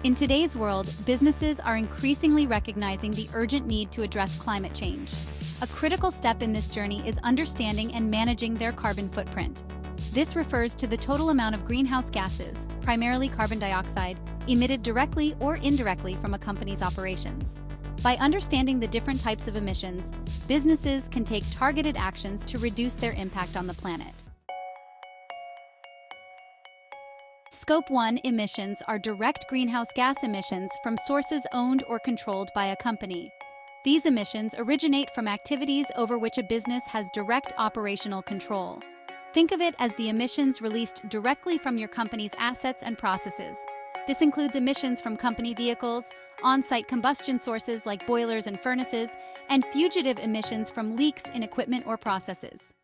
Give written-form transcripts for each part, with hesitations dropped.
In today's world, businesses are increasingly recognizing the urgent need to address climate change. A critical step in this journey is understanding and managing their carbon footprint. This refers to the total amount of greenhouse gases, primarily carbon dioxide, emitted directly or indirectly from a company's operations. By understanding the different types of emissions, businesses can take targeted actions to reduce their impact on the planet. Scope 1 emissions are direct greenhouse gas emissions from sources owned or controlled by a company. These emissions originate from activities over which a business has direct operational control. Think of it as the emissions released directly from your company's assets and processes. This includes emissions from company vehicles, on-site combustion sources like boilers and furnaces, and fugitive emissions from leaks in equipment or processes.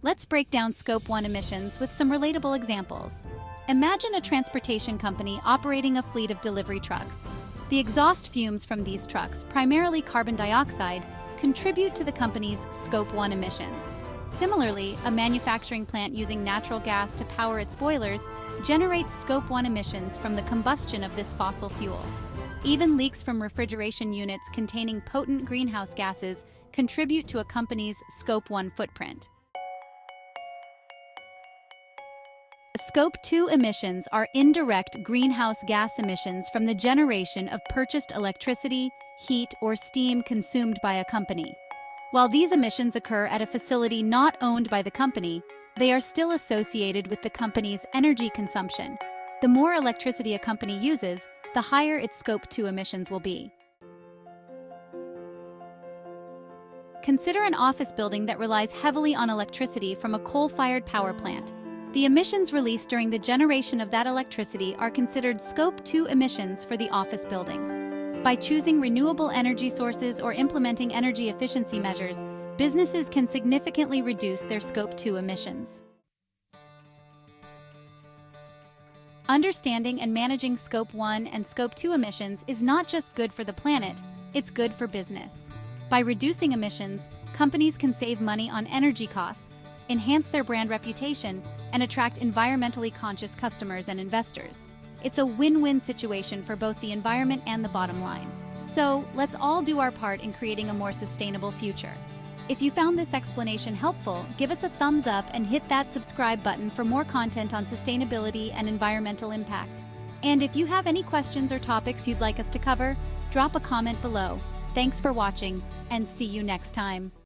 Let's break down Scope 1 emissions with some relatable examples. Imagine a transportation company operating a fleet of delivery trucks. The exhaust fumes from these trucks, primarily carbon dioxide, contribute to the company's Scope 1 emissions. Similarly, a manufacturing plant using natural gas to power its boilers generates Scope 1 emissions from the combustion of this fossil fuel. Even leaks from refrigeration units containing potent greenhouse gases contribute to a company's Scope 1 footprint. Scope 2 emissions are indirect greenhouse gas emissions from the generation of purchased electricity, heat, or steam consumed by a company. While these emissions occur at a facility not owned by the company, they are still associated with the company's energy consumption. The more electricity a company uses, the higher its Scope 2 emissions will be. Consider an office building that relies heavily on electricity from a coal-fired power plant. The emissions released during the generation of that electricity are considered Scope 2 emissions for the office building. By choosing renewable energy sources or implementing energy efficiency measures, businesses can significantly reduce their Scope 2 emissions. Understanding and managing Scope 1 and Scope 2 emissions is not just good for the planet, it's good for business. By reducing emissions, companies can save money on energy costs, enhance their brand reputation, and attract environmentally conscious customers and investors. It's a win-win situation for both the environment and the bottom line. So, let's all do our part in creating a more sustainable future. If you found this explanation helpful, give us a thumbs up and hit that subscribe button for more content on sustainability and environmental impact. And if you have any questions or topics you'd like us to cover, drop a comment below. Thanks for watching, and see you next time.